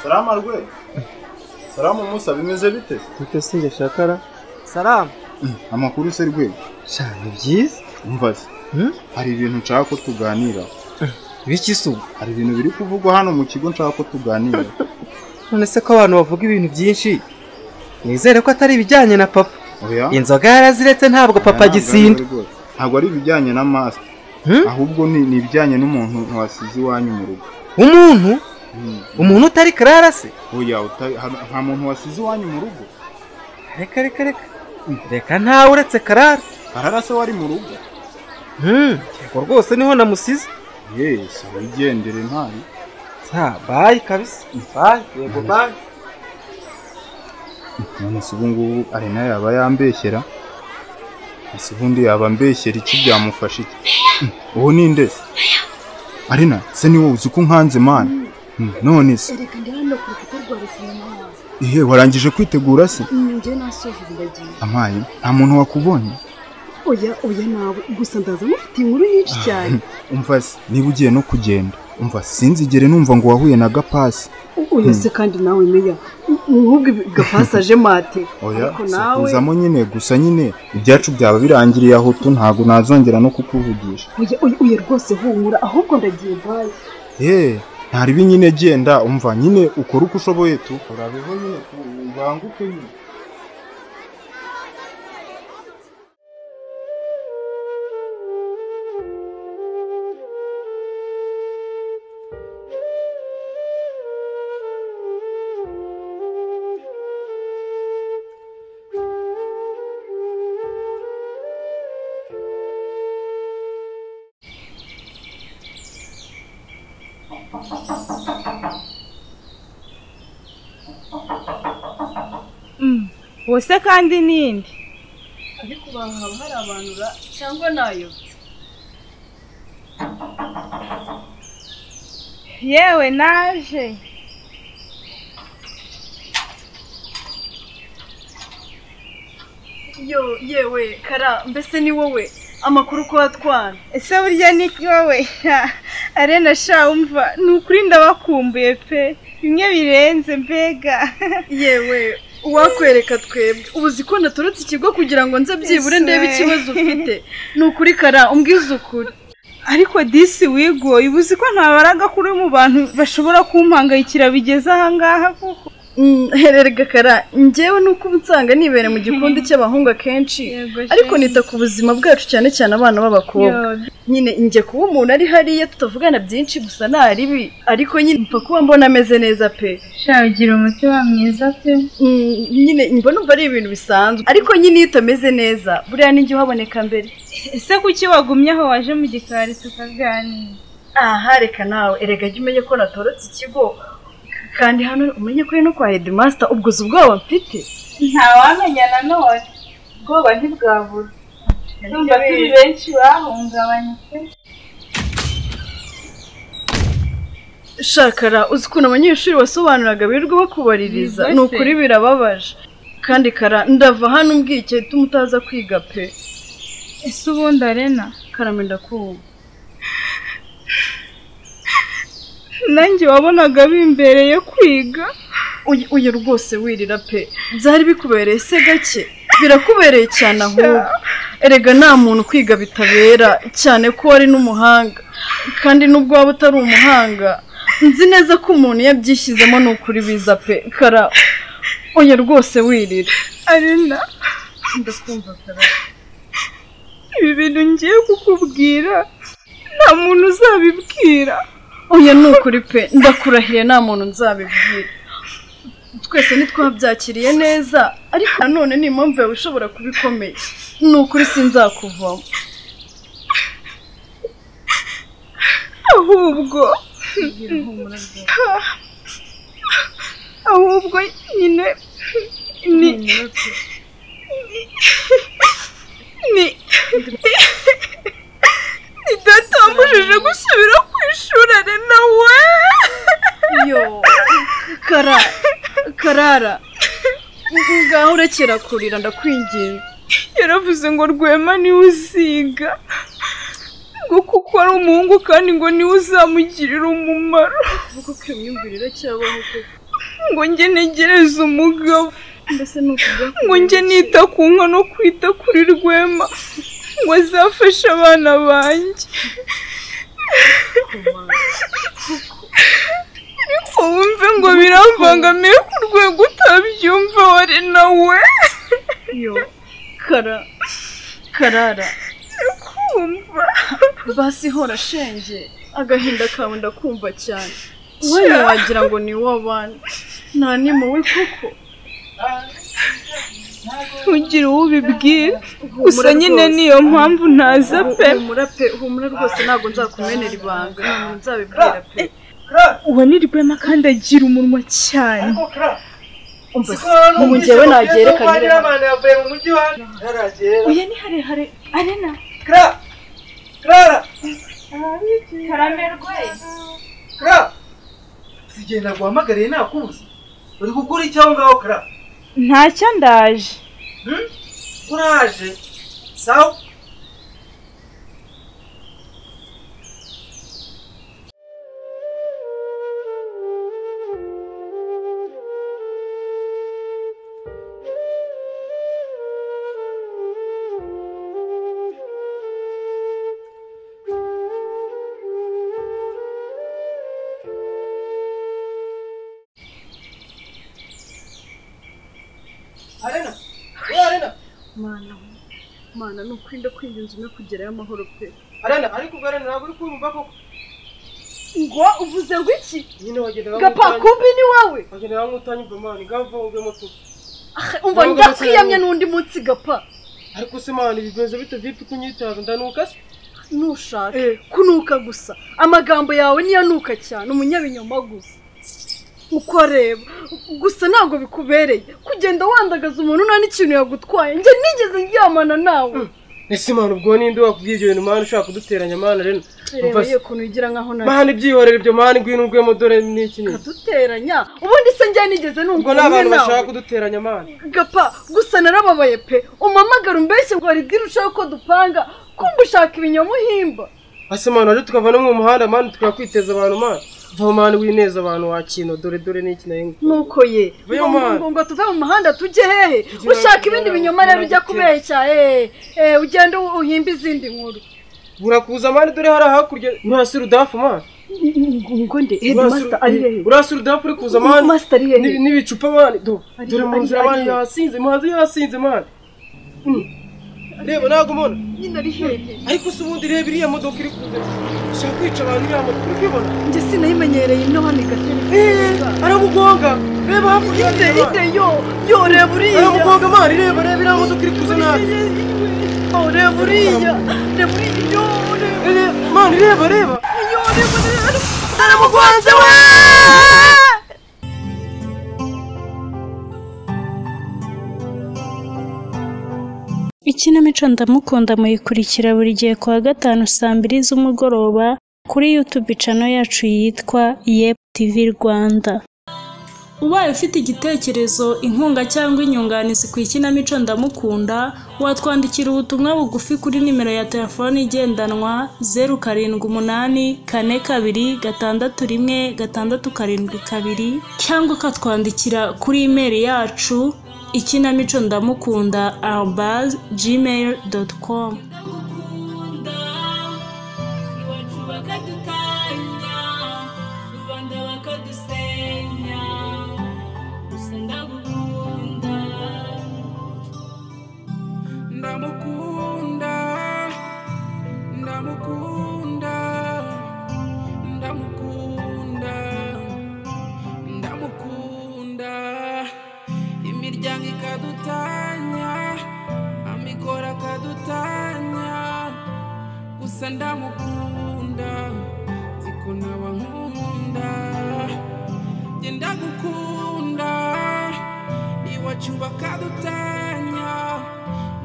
Salama rwe. Salama Musa bimeze bite? Bite singe shakara. Salama. Amakuru se rwe. Sha ni byiza. Umvaze. Hari ibintu nshaka ko tuganira. Biki su? Hari ibintu biri kuvugwa hano mu kigo nshaka ko tuganira. None se ko abantu bavuga ibintu byinshi. Nizere ko atari ibijyanye na papa. Oya. Inzoga yaraziretse ntabwo papa gisinda. Ntabwo ari ibijyanye na master. Ahubwo ni ibijyanye n'umuntu wasize iwanyu mu rugo. Umuntu? Umuntu utari CLARA se? Oya, nta muntu wasize iwanyu mu rugo. Reka ntawe uretse CLARA. CLARA se wari mu rugo? Yego rwose niho namusize. Yes, wigendere ntari. Bye kabisa. Bye, yego bye. None se ubungubu ari nayo yaba yambeshyera. Ese ubundi yaba mbeshyera iki byamufasha iki? Uwo ninde se? Arina, se ni wowe uzi ko nkanze mana? None se? Ereka ndi hano ku rukuta rwa sinema. Ihe, warangije kwitegura se? Nje nasoje ndagiye. Amaye, nta muntu wakubonye? Oya nawe gusa ndaza mufite inkuru nyinshi cyane. Umva se, niba ugiye no kugenda, umva sinzigere numva ngo wahuye na Gapasi. Oya se kandi nawe meya. Nkubwo Gapasi aje mate. Oya, uzamo nyine gusa nyine ibyacu byaba birangiriye aho tu ntago nazongera no kukuvugisha. Oya rwose humura ahubwo ndagiye baye. Ntari nyine genda umva nyine ukora uko ushoboye tu. Urabeho nyine ubanguke nyine. Wose kandi nindi ariko bahaba hari abantu cyangwa nayo yewe naje yewe kara mbese ni wowe amakuru ko watwana ese burya ni wowe arena sha umva nukuri ndabakumbuye pe bimwe birenze mbega yewe wakwereka twebwe ubuzi ko naturutse ikigo kugira ngo nze byibure ndebe ikibazo ufite nukuri kara umbwiza ukuri ariko disi wigoye ubuzi ko ntabaraga kuri mu bantu bashobora kumpangayikira bigeze aha ngaha kuko hererega kara njyewe nuko ubunsanga nibere mu gikundi cy'abahungu akenshi ariko nita ku buzima bwacu cyane cyane abana b'abakobwa nyine njye kuba umuntu ari hariya tutavugana byinshi gusa naribi ariko nyine mpfa kuba mbona ameze neza pe shagira umutima mwiza pe nyine mbona umva ari ibintu bisanzwe ariko nyine iyo utameze neza buriya ninjye uhaboneka mbere ese kuki wagumye aho waje mu gikari tukaganira reka nawe erega jya umenye ko natorotse ikigo kandi hano umenye ko no kwa headmaster ubwoza ubwoba mfite ntawamenya nanone ubwoba ntibwabura numva turi benshi bahungabanye shakara uzi ukuntu abanyeshuri basobanuraga birirwa bakubaririza ni ukuri birababaje kandi kara ndava hano umbwiye igihe tumutaza kwiga pe ese ubundi arena karame ndakumva nanjye wabonaga bimbereye kwiga uyu rwose wirira pe byari bikubereye se gake birakubereye cyane ahubwo erega nta muntu kwiga bitabera cyane ko wari n'umuhanga kandi nubwo waba utari umuhanga nzi neza ko umuntu yabyishyizemo ni ukuri biza pe kara uyu rwose wirira arena ndakumva kara ibi bintu ngiye kukubwira nta muntu uzabibwira oya ni ukuri pe ndakurahiye nta muntu nzabibwira twese ntitwabyakiriye neza ariko nanone ni impamvu yawe ushobora kuba ikomeye ni ukuri sinzakuvamo ahubwo nyine idatambujije gusubira ku ishuri arena we yo karara ngaho urekera kurira ndakwinginze yaravuze ngo Rwema niwe uziga ngo kuko ari umuhungu kandi ngo niwe uzamugirira umumaro kuko kwimyumvirira cyabaho ngo njye negereze umugabo mbese nukuvuga ngo njye nita ku nka no kwita kuri Rwema ngo azafashe abana banjye ariko wumve ngo birambangamiye ku rwego utabyumva wari nawe yo karara kumva basi hora shenge agahinda kawe ndakumva cyane wowe wagira ngo ni w'abana nta nimuwe koko ugira uwo ubibwira gusa nyine niyo mpamvu ntaza pe humura rwose ntabwo nzakumenera ibanga ntabwo nzabibwira pe uwo ni Rwema kandi agira umunwa cyane mu njyewe nagerekanye uyu ni harehare arena CLARA karamerwe sigenda guhamagariye nakubuze uri gukora icyo aho ngaho CLARA ntacyo ndaje uraje sawa Arena mana nukwinda kwinjinza umwe kugerayo amahoro pe Arena ariko Arena ntabwo uri kumva koko ngo uvuze ngo iki nyine wagenda gapa kumbi ni wawe wagenda nkutanye bw'amani ngava ubwemo tu umva ndakwiyamye n'undi munsi gapa ariko se mani bigenze bite vipi kunyitaza ndanuka se nushaka kunuka gusa amagambo yawe niyo nuka cyane umunyabinyoma gusa uko reba gusa ntabwo bikubereye kugenda wandagaza umuntu nta n'ikintu yagutwaye njye nigeze ndyamana nawe ese mani ubwo ninde wakubwiye ibyo bintu mani ushaka kuduteranya mani Arena reba ye kuntu ugira nkaho nari mani byihorera ibyo mani ngwino urwemo dore n'iki ni kaduteranya ubundi se njye nigeze numva ubwo n'abantu bashaka kuduteranya mani gapa gusa narababaye pe umamagara umbeshye ngo ari bwira ushaka ko dupanga kumba ushaka ibinyoma uhimba ase mani waje tukava no mu muhanda mani tukakwiteza abantu mani va mani wineza abantu wakino dore n'iki nayo nuko ye ngo tuve mu muhanda tujye hehe ushaka ibindi binyoma rero ujya kubeshya ugenda uhimba izindi nkuru burakuza mani dore hari hakurya ntasi rudafu mani ngo nde headmaster ari hehe urasi rudafu uri kuza mani master ari hehe n'ibicupa mani dore mu nzira mani yasinze mani reba ntabwo mbona nyine ari hehe ariko se ubundi reba iriya modoka iri kuza ushaka kwica abantu iriya modoka uri kwibona njye sinayimenyereye ino hano igatereka aramugonga reba hakurya ite yo reba uriya aramugonga mani reba iriya modoka iri kuza nabi reba uriya yo mani reba aramugonze we Ikinamico ndamukunda muyikurikira buri gihe kuwa gatanu saa 2 z'umugoroba kuri YouTube channel yacu yitwa Yebo TV Rwanda. Ubaye ufite igitekerezo, inkunga cyangwa inyunganizi ku ikinamico ndamukunda, watwandikira ubutumwa bugufi kuri nimero ya telefone igendanwa 0782621672 cyangwa ukatwandikira kuri email yacu ikinamico ndamukunda@gmail.com. Imiryango ikadutanya, amikoro akadutanya, gusa ndamukunda, ziko nawe nkunda, njye ndagukunda, iwacu bakadutanya,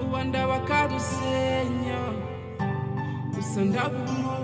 rubanda bakadusenya, gusa ndagukunda.